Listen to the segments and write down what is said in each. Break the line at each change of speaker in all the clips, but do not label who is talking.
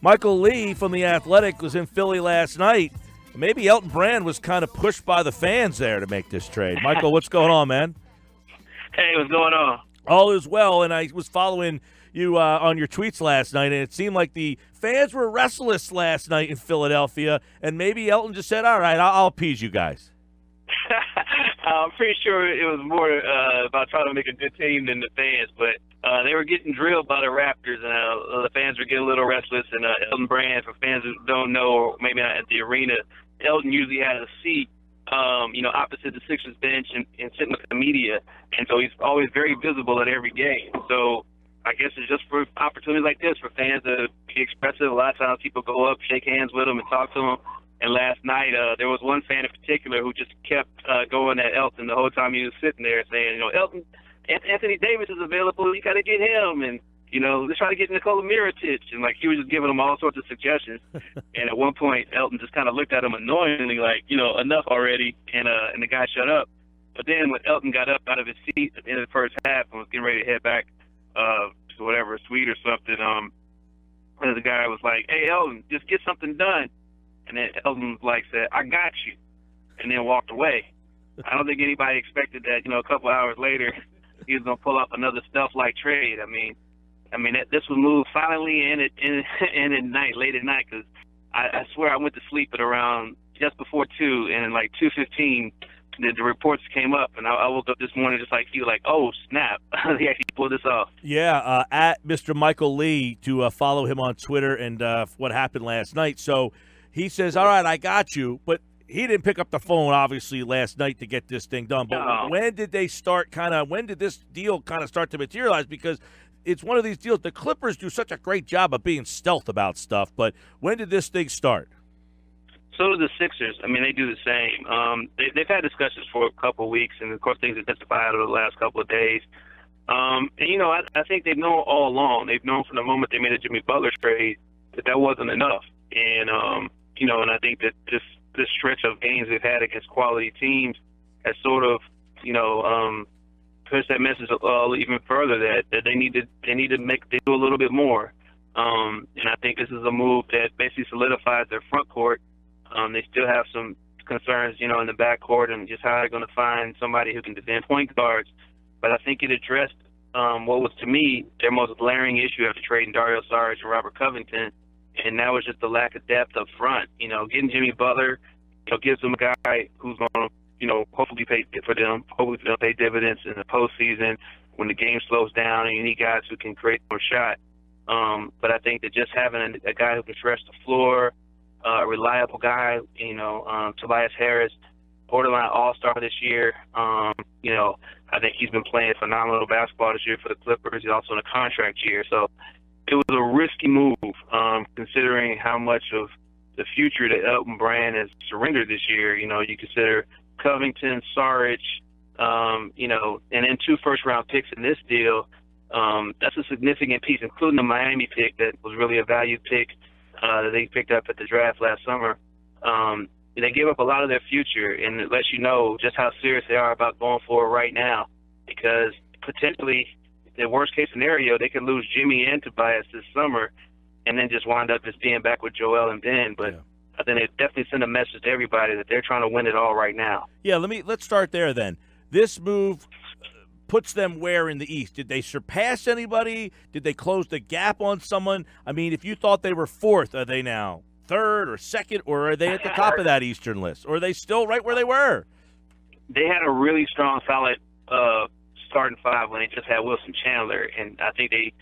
Michael Lee from The Athletic was in Philly last night. Maybe Elton Brand was kind of pushed by the fans there to make this trade. Michael, what's going on, man?
Hey, what's going on?
All is well, and I was following you on your tweets last night, and it seemed like the fans were restless last night in Philadelphia, and maybe Elton just said, all right, I'll appease you guys.
I'm pretty sure it was more about trying to make a good team than the fans, but they were getting drilled by the Raptors, and the fans were getting a little restless. And Elton Brand, for fans who don't know, or maybe not at the arena, Elton usually has a seat, opposite the Sixers bench and sitting with the media, and so he's always very visible at every game. So I guess it's just for opportunities like this for fans to be expressive. A lot of times people go up, shake hands with them, and talk to them. And last night, there was one fan in particular who just kept going at Elton the whole time he was sitting there, saying, Elton, Anthony Davis is available. You got to get him. And, let's try to get Nikola Mirotic. And, he was just giving him all sorts of suggestions. And at one point, Elton just kind of looked at him annoyingly, enough already. And the guy shut up. But then when Elton got up out of his seat at the end of the first half and was getting ready to head back to whatever, a suite or something, the guy was like, hey, Elton, just get something done. And then Elton said, I got you, and then walked away. I don't think anybody expected that, a couple hours later, he was going to pull up another stealth-like trade. I mean, this was moved silently and at night, late at night, because I swear I went to sleep at around just before 2, and 2:15, the reports came up, and I woke up this morning just like you, oh, snap. He actually pulled this off.
Yeah, at Mr. Michael Lee to follow him on Twitter and what happened last night. So he says, all right, I got you, but he didn't pick up the phone, obviously, last night to get this thing done. But
No.
when did they start when did this deal kind of start to materialize? Because it's one of these deals. The Clippers do such a great job of being stealth about stuff, but when did this thing start?
So do the Sixers. They do the same. They've had discussions for a couple of weeks, and, of course, things intensified over the last couple of days. I think they've known all along. They've known from the moment they made the Jimmy Butler trade that wasn't enough. And, and I think that this stretch of games they've had against quality teams has sort of, pushed that message even further that they need to do a little bit more. And I think this is a move that basically solidifies their front court. They still have some concerns, in the backcourt and just how they're going to find somebody who can defend point guards. But I think it addressed what was, to me, their most glaring issue after trading Dario Saric and Robert Covington. And that was just the lack of depth up front. Getting Jimmy Butler, gives them a guy who's going to, hopefully pay for them. Hopefully they'll pay dividends in the postseason when the game slows down, and you need guys who can create more shot. But I think that just having a guy who can stretch the floor, a reliable guy, Tobias Harris, borderline all-star this year. I think he's been playing phenomenal basketball this year for the Clippers. He's also in a contract year. So it was a risky move, considering how much of the future that Elton Brand has surrendered this year. You consider Covington, Saric, and then 2 first-round picks in this deal. That's a significant piece, including the Miami pick that was really a value pick that they picked up at the draft last summer. They gave up a lot of their future, and it lets you know just how serious they are about going for it right now, because potentially – the worst-case scenario, they could lose Jimmy and Tobias this summer and then just wind up just being back with Joel and Ben. But I think it definitely send a message to everybody that they're trying to win it all right now.
Yeah, let's start there then. This move puts them where in the East? Did they surpass anybody? Did they close the gap on someone? If you thought they were 4th, are they now 3rd or 2nd, or are they at the top of that Eastern list? Or are they still right where they were?
They had a really strong, solid starting 5 when they just had Wilson Chandler, and I think they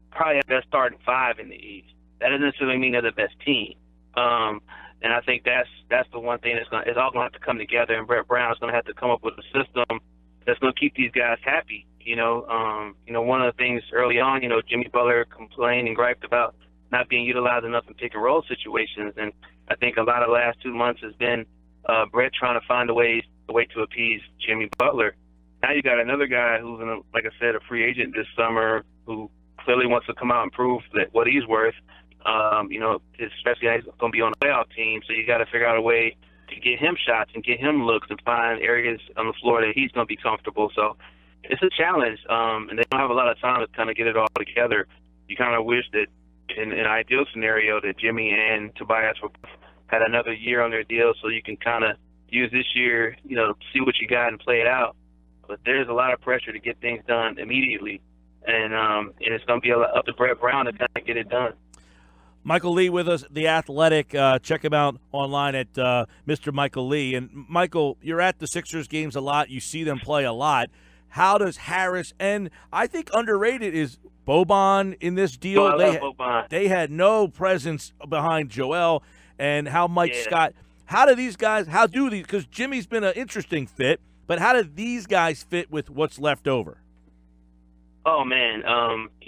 probably have the best starting 5 in the East. That doesn't necessarily mean they're the best team. And I think that's the one thing it's all going to have to come together, and Brett Brown's going to have to come up with a system that's going to keep these guys happy. One of the things early on, Jimmy Butler complained and griped about not being utilized enough in pick and roll situations, and I think a lot of the last 2 months has been Brett trying to find a way to appease Jimmy Butler. Now you got another guy who's, like I said, a free agent this summer who clearly wants to come out and prove that what he's worth. Especially he's going to be on a playoff team, so you got to figure out a way to get him shots and get him looks and find areas on the floor that he's going to be comfortable. So it's a challenge, and they don't have a lot of time to kind of get it all together. You kind of wish that in an ideal scenario that Jimmy and Tobias had another year on their deal, so you can kind of use this year, see what you got and play it out. But there's a lot of pressure to get things done immediately, and it's going to be up to Brett Brown to kind of get it done.
Michael Lee with us, The Athletic. Check him out online at Mr. Michael Lee. And, Michael, you're at the Sixers games a lot. You see them play a lot. How does Harris, and I think underrated is Boban in this deal.
I love Boban.
They had no presence behind Joel, and how Mike Scott. How do these, because Jimmy's been an interesting fit, but how do these guys fit with what's left over?
Oh, man.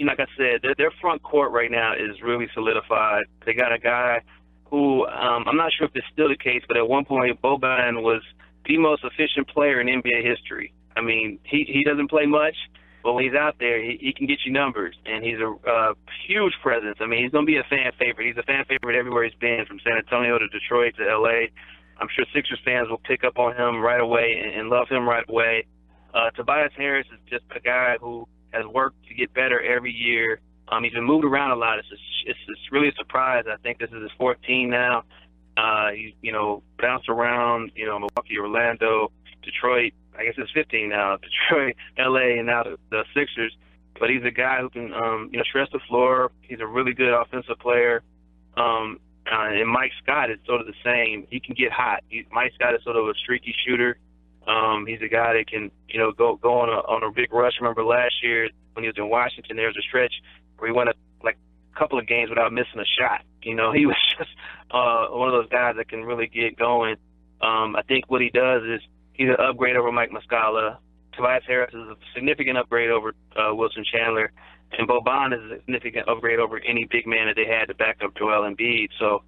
Like I said, their front court right now is really solidified. They got a guy who I'm not sure if it's still the case, but at one point Boban was the most efficient player in NBA history. I mean, he doesn't play much, but when he's out there, he can get you numbers, and he's a huge presence. I mean, he's going to be a fan favorite. He's a fan favorite everywhere he's been, from San Antonio to Detroit to L.A. I'm sure Sixers fans will pick up on him right away and love him right away. Tobias Harris is just a guy who has worked to get better every year. He's been moved around a lot. It's really a surprise. I think this is his fourth team now. He's bounced around, Milwaukee, Orlando, Detroit. I guess it's 15 now. Detroit, L.A., and now the Sixers. But he's a guy who can, stretch the floor. He's a really good offensive player. And Mike Scott is sort of the same. He can get hot. Mike Scott is sort of a streaky shooter. He's a guy that can, go on a big rush. Remember last year when he was in Washington, there was a stretch where he went a couple of games without missing a shot. He was just one of those guys that can really get going. I think what he does is he's an upgrade over Mike Muscala. Tobias Harris is a significant upgrade over Wilson Chandler. And Boban is a significant upgrade over any big man that they had to back up Joel Embiid. So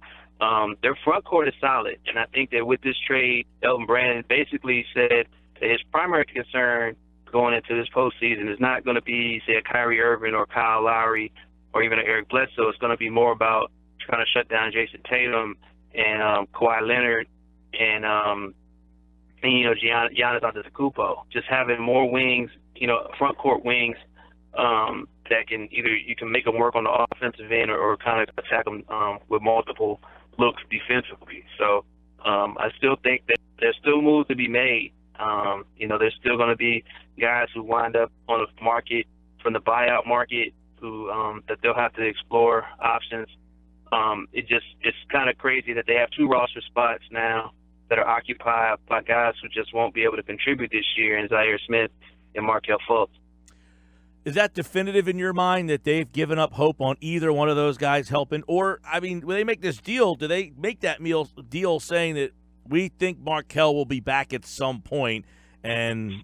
their front court is solid. And I think that with this trade, Elton Brand basically said that his primary concern going into this postseason is not going to be, say, a Kyrie Irving or Kyle Lowry or even an Eric Bledsoe. It's going to be more about trying to shut down Jason Tatum and Kawhi Leonard and Giannis Antetokounmpo. Just having more wings, front court wings that can you can make them work on the offensive end or kind of attack them with multiple looks defensively. So I still think that there's still moves to be made. There's still going to be guys who wind up on the market from the buyout market who that they'll have to explore options. It's kind of crazy that they have two roster spots now that are occupied by guys who just won't be able to contribute this year, in Zaire Smith and Markelle Fultz.
Is that definitive in your mind that they've given up hope on either one of those guys helping? Or, I mean, when they make this deal, do they make that deal saying that we think Markelle will be back at some point? And,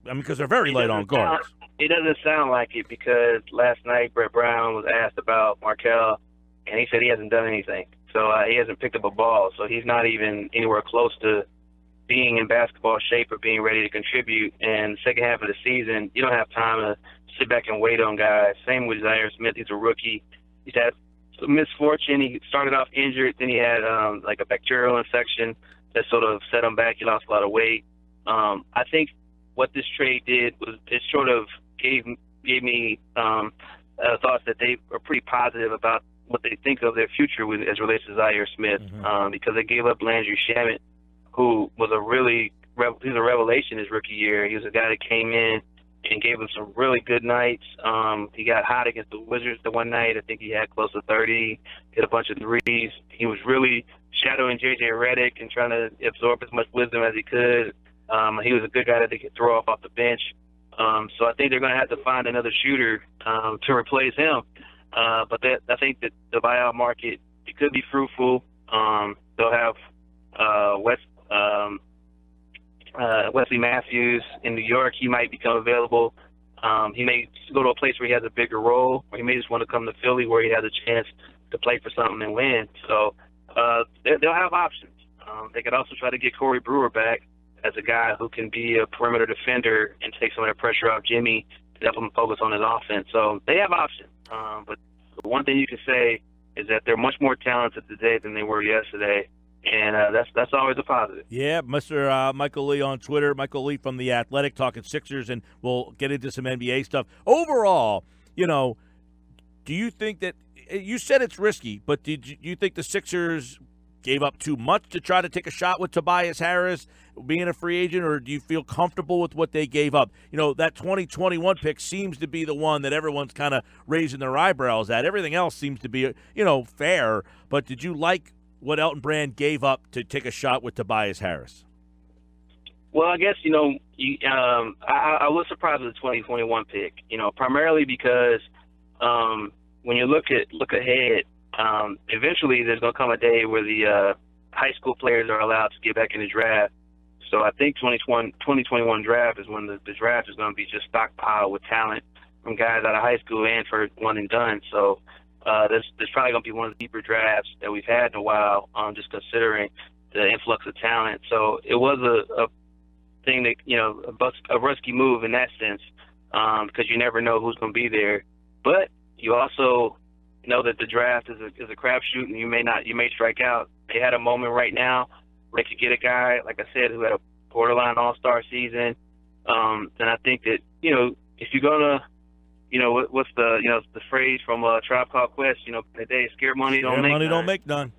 I mean, because they're very light on guards.
It doesn't sound like it, because last night Brett Brown was asked about Markelle, and he said he hasn't done anything. So he hasn't picked up a ball. So he's not even anywhere close to being in basketball shape or being ready to contribute. And the second half of the season, you don't have time to sit back and wait on guys. Same with Zaire Smith. He's a rookie. He's had some misfortune. He started off injured. Then he had a bacterial infection that sort of set him back. He lost a lot of weight. I think what this trade did was it sort of gave me thoughts that they are pretty positive about what they think of their future as relates to Zaire Smith, because they gave up Landry Shamet, who was he was a revelation his rookie year. He was a guy that came in and gave him some really good nights. He got hot against the Wizards the one night. I think he had close to 30, hit a bunch of threes. He was really shadowing J.J. Redick and trying to absorb as much wisdom as he could. He was a good guy that they could throw off the bench. So I think they're going to have to find another shooter to replace him. But I think that the buyout market, it could be fruitful. They'll have Wesley Matthews in New York. He might become available. He may go to a place where he has a bigger role, or he may just want to come to Philly where he has a chance to play for something and win. So they'll have options. They could also try to get Corey Brewer back as a guy who can be a perimeter defender and take some of that pressure off Jimmy to help him focus on his offense. So they have options. But the one thing you can say is that they're much more talented today than they were yesterday. And that's always a positive.
Yeah, Mr. Michael Lee on Twitter. Michael Lee from The Athletic, talking Sixers, and we'll get into some NBA stuff. Overall, do you think that you said it's risky, but did you think the Sixers gave up too much to try to take a shot with Tobias Harris being a free agent, or do you feel comfortable with what they gave up? That 2021 pick seems to be the one that everyone's kind of raising their eyebrows at. Everything else seems to be, fair. But did you like what Elton Brand gave up to take a shot with Tobias Harris?
Well, I guess, I was surprised with the 2021 pick, primarily because when you look ahead, eventually there's going to come a day where the high school players are allowed to get back in the draft. So I think 2021 draft is when the draft is going to be just stockpiled with talent from guys out of high school and for one and done. So there's probably going to be one of the deeper drafts that we've had in a while, just considering the influx of talent. So it was a thing that, a risky move in that sense, because you never know who's going to be there. But you also know that the draft is a crapshoot, and you may strike out. They had a moment right now where they could get a guy, like I said, who had a borderline all-star season. And I think that, if you're gonna, what's the phrase from Tribe Called Quest? That they scared money don't make none.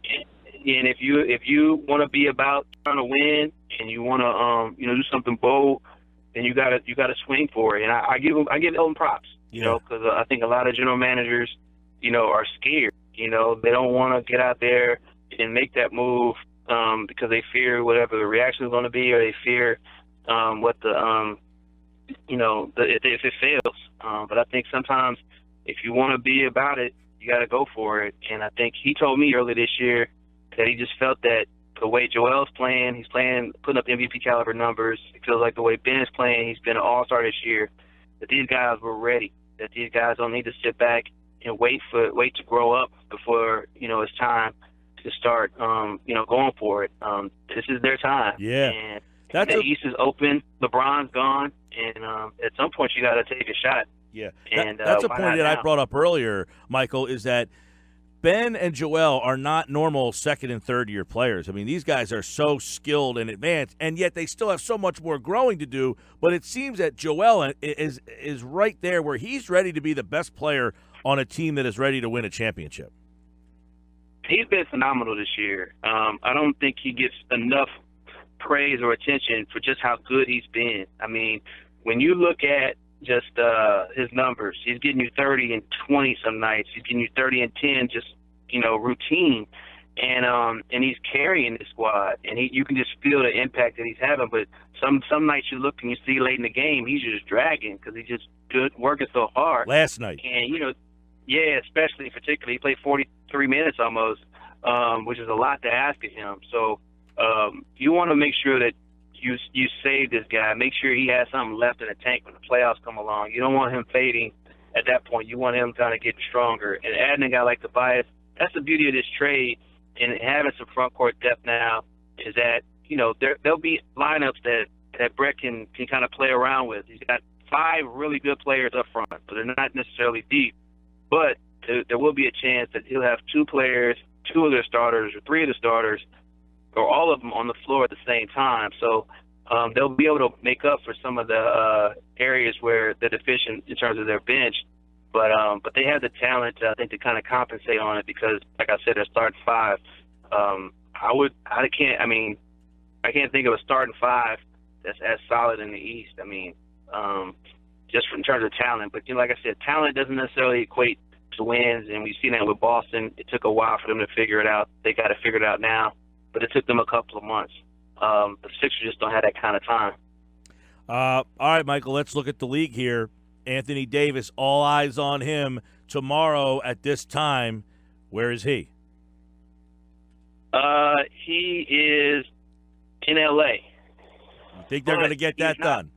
And if you want to be about trying to win and you want to do something bold, then you gotta swing for it. And I give Elton props, because I think a lot of general managers, are scared. They don't want to get out there and make that move because they fear whatever the reaction is going to be, or they fear what if it fails. But I think sometimes if you want to be about it, you got to go for it. And I think he told me earlier this year that he just felt that the way Joel's playing, he's putting up MVP caliber numbers. It feels like the way Ben is playing, he's been an all-star this year, that these guys were ready, that these guys don't need to sit back and wait to grow up before, it's time to start, going for it. This is their time.
Yeah.
And the East is open. LeBron's gone. And at some point you got to take a shot.
Yeah.
And
that's a point that
now?
I brought up earlier, Michael, is that Ben and Joel are not normal second and third year players. I mean, these guys are so skilled and advanced, and yet they still have so much more growing to do. But it seems that Joel is right there where he's ready to be the best player on a team that is ready to win a championship.
He's been phenomenal this year. I don't think he gets enough praise or attention for just how good he's been. I mean, when you look at just his numbers, he's getting you 30 and 20 some nights. He's getting you 30 and 10, just routine, and he's carrying the squad, and you can just feel the impact that he's having. But some nights you look and you see late in the game, he's just dragging because he's just working so hard.
Last night,
and particularly he played 43 minutes almost, which is a lot to ask of him. So you want to make sure that you save this guy. Make sure he has something left in the tank when the playoffs come along. You don't want him fading at that point. You want him kind of getting stronger. And adding a guy like Tobias, that's the beauty of this trade and having some front court depth now, is that, there'll be lineups that Brett can kind of play around with. He's got 5 really good players up front, but they're not necessarily deep. But there will be a chance that he'll have 2 players, 2 of their starters or 3 of the starters, or all of them on the floor at the same time. So they'll be able to make up for some of the areas where they're deficient in terms of their bench. But they have the talent, I think, to kind of compensate on it because, like I said, they're starting 5. I can't think of a starting 5 that's as solid in the East. I mean, just in terms of talent. But, like I said, talent doesn't necessarily equate to wins, and we've seen that with Boston. It took a while for them to figure it out. They got to figure it out now. But it took them a couple of months. The Sixers just don't have that kind of time.
All right, Michael, let's look at the league here. Anthony Davis, all eyes on him tomorrow at this time. Where is he?
He is in L.A.
You think they're going to get that done?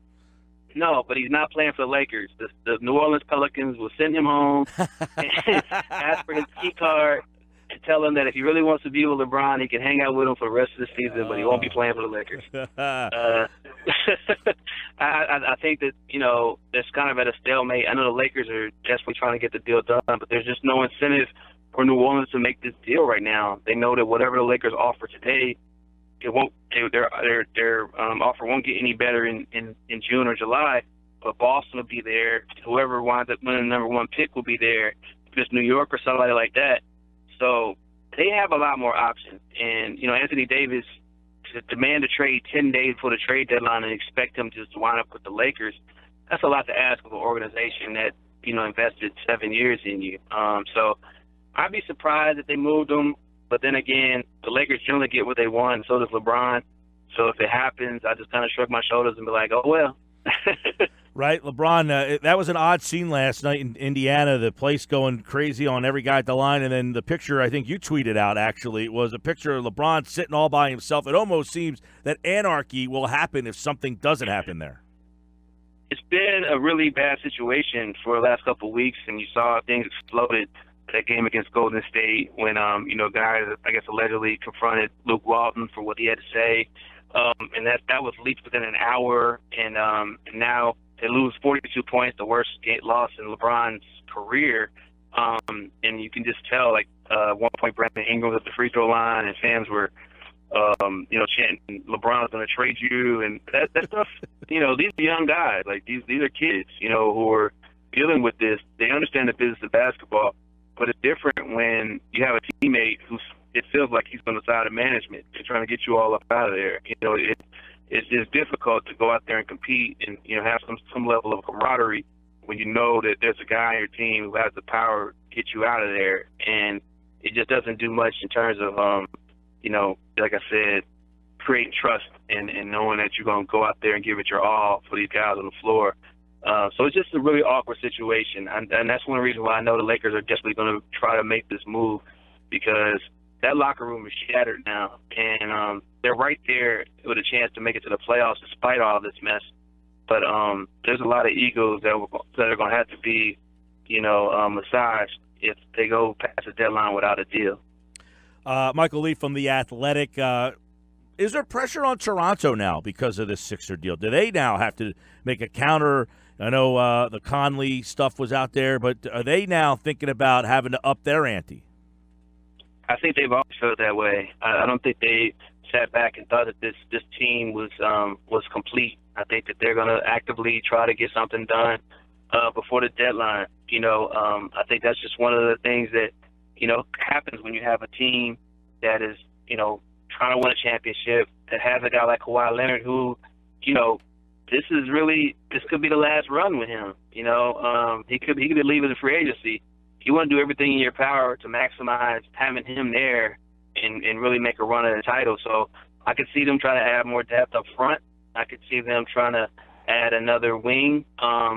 No, but he's not playing for the Lakers. The New Orleans Pelicans will send him home and ask for his key card and tell him that if he really wants to be with LeBron, he can hang out with him for the rest of the season, but he won't be playing for the Lakers. I think that, that's kind of at a stalemate. I know the Lakers are desperately trying to get the deal done, but there's just no incentive for New Orleans to make this deal right now. They know that whatever the Lakers offer today, it won't. Their offer won't get any better in June or July. But Boston will be there. Whoever winds up winning the number 1 pick will be there. just New York or somebody like that. So they have a lot more options. And, Anthony Davis, to demand a trade 10 days before the trade deadline and expect him to just wind up with the Lakers, that's a lot to ask of an organization that, invested 7 years in you. So I'd be surprised if they moved him. But then again, the Lakers generally get what they want, and so does LeBron. So if it happens, I just kind of shrug my shoulders and be like, oh, well.
Right, LeBron, that was an odd scene last night in Indiana, the place going crazy on every guy at the line, and then the picture I think you tweeted out, actually, was a picture of LeBron sitting all by himself. It almost seems that anarchy will happen if something doesn't happen there.
It's been a really bad situation for the last couple of weeks, and you saw things exploded that game against Golden State when, guys, I guess, allegedly confronted Luke Walton for what he had to say. And that was leaked within an hour, and now they lose 42 points, the worst loss in LeBron's career. And you can just tell, at one point, Brandon Ingram was at the free throw line, and fans were, chanting, LeBron's going to trade you, and that stuff. These are young guys, these are kids, who are dealing with this. They understand the business of basketball, but it's different when you have a teammate it feels like he's on the side of management and trying to get you all up out of there. It's difficult to go out there and compete and have some level of camaraderie when you know that there's a guy on your team who has the power to get you out of there, and it just doesn't do much in terms of like I said, creating trust and knowing that you're going to go out there and give it your all for these guys on the floor. So it's just a really awkward situation, and that's one reason why I know the Lakers are definitely going to try to make this move, because that locker room is shattered now, and they're right there with a chance to make it to the playoffs despite all this mess. But there's a lot of egos that are going to have to be, massaged if they go past the deadline without a deal.
Michael Lee from The Athletic. Is there pressure on Toronto now because of this Sixer deal? Do they now have to make a counter? I know the Conley stuff was out there, but are they now thinking about having to up their ante?
I think they've always felt that way. I don't think they sat back and thought that this team was complete. I think that they're going to actively try to get something done before the deadline. I think that's just one of the things that happens when you have a team that is trying to win a championship, that has a guy like Kawhi Leonard who this could be the last run with him. He could be leaving the free agency. You want to do everything in your power to maximize having him there and really make a run at the title. So I could see them trying to add more depth up front. I could see them trying to add another wing, a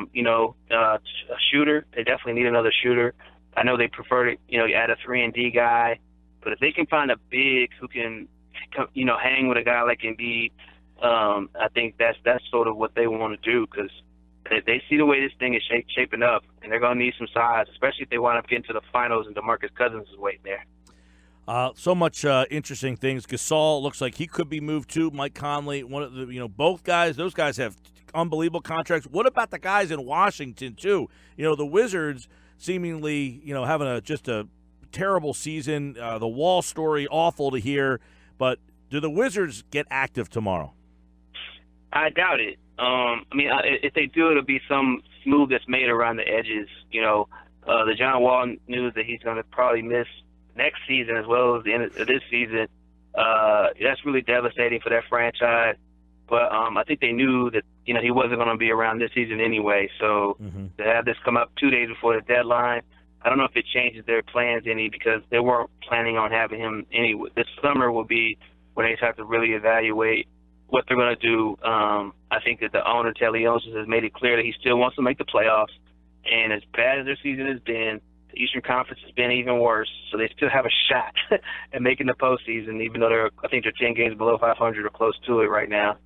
shooter. They definitely need another shooter. I know they prefer to, add a 3-and-D guy. But if they can find a big who can, hang with a guy like Embiid, I think that's sort of what they want to do, because they see the way this thing is shaping up, and they're going to need some size, especially if they want to get into the finals and DeMarcus Cousins is waiting there.
So much interesting things. Gasol looks like he could be moved too. Mike Conley, one of the, both guys. Those guys have unbelievable contracts. What about the guys in Washington too? The Wizards seemingly, having just a terrible season. The Wall story, awful to hear. But do the Wizards get active tomorrow?
I doubt it. If they do, it'll be some move that's made around the edges. The John Wall news that he's going to probably miss next season as well as the end of this season. That's really devastating for that franchise. But I think they knew that he wasn't going to be around this season anyway. So to have this come up 2 days before the deadline, I don't know if it changes their plans any, because they weren't planning on having him anyway. This summer will be when they have to really evaluate what they're going to do. I think that the owner, Telly Jones, has made it clear that he still wants to make the playoffs. And as bad as their season has been, the Eastern Conference has been even worse. So they still have a shot at making the postseason, even though I think they're 10 games below 500 or close to it right now.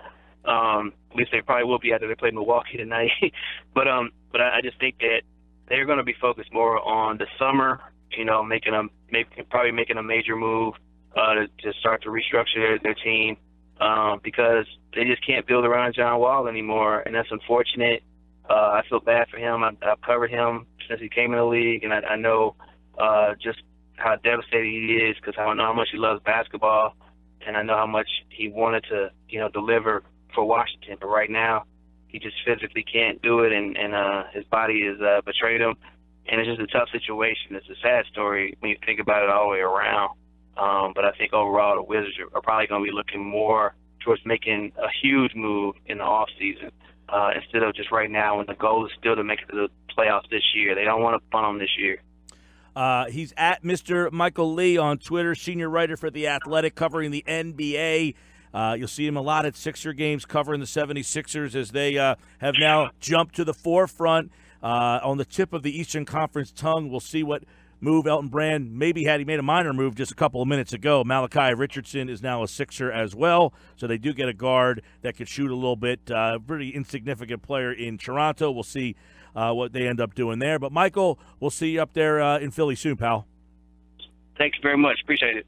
At least they probably will be after they play Milwaukee tonight. But I just think that they're going to be focused more on the summer, probably making a major move to start to restructure their team. Because they just can't build around John Wall anymore, and that's unfortunate. I feel bad for him. I've covered him since he came in the league, and I know just how devastated he is, because I know how much he loves basketball, and I know how much he wanted to, deliver for Washington. But right now, he just physically can't do it, and his body has betrayed him. and it's just a tough situation. It's a sad story when you think about it all the way around. But I think overall the Wizards are probably going to be looking more towards making a huge move in the offseason instead of just right now when the goal is still to make it to the playoffs this year. They don't want to punt them this year.
He's at Mr. Michael Lee on Twitter, senior writer for The Athletic, covering the NBA. You'll see him a lot at Sixer games covering the 76ers as they have now jumped to the forefront on the tip of the Eastern Conference tongue. We'll see what move Elton Brand maybe had. He made a minor move just a couple of minutes ago. Malachi Richardson is now a Sixer as well, so they do get a guard that could shoot a little bit. Pretty insignificant player in Toronto. We'll see what they end up doing there. But, Michael, we'll see you up there in Philly soon, pal.
Thanks very much. Appreciate it.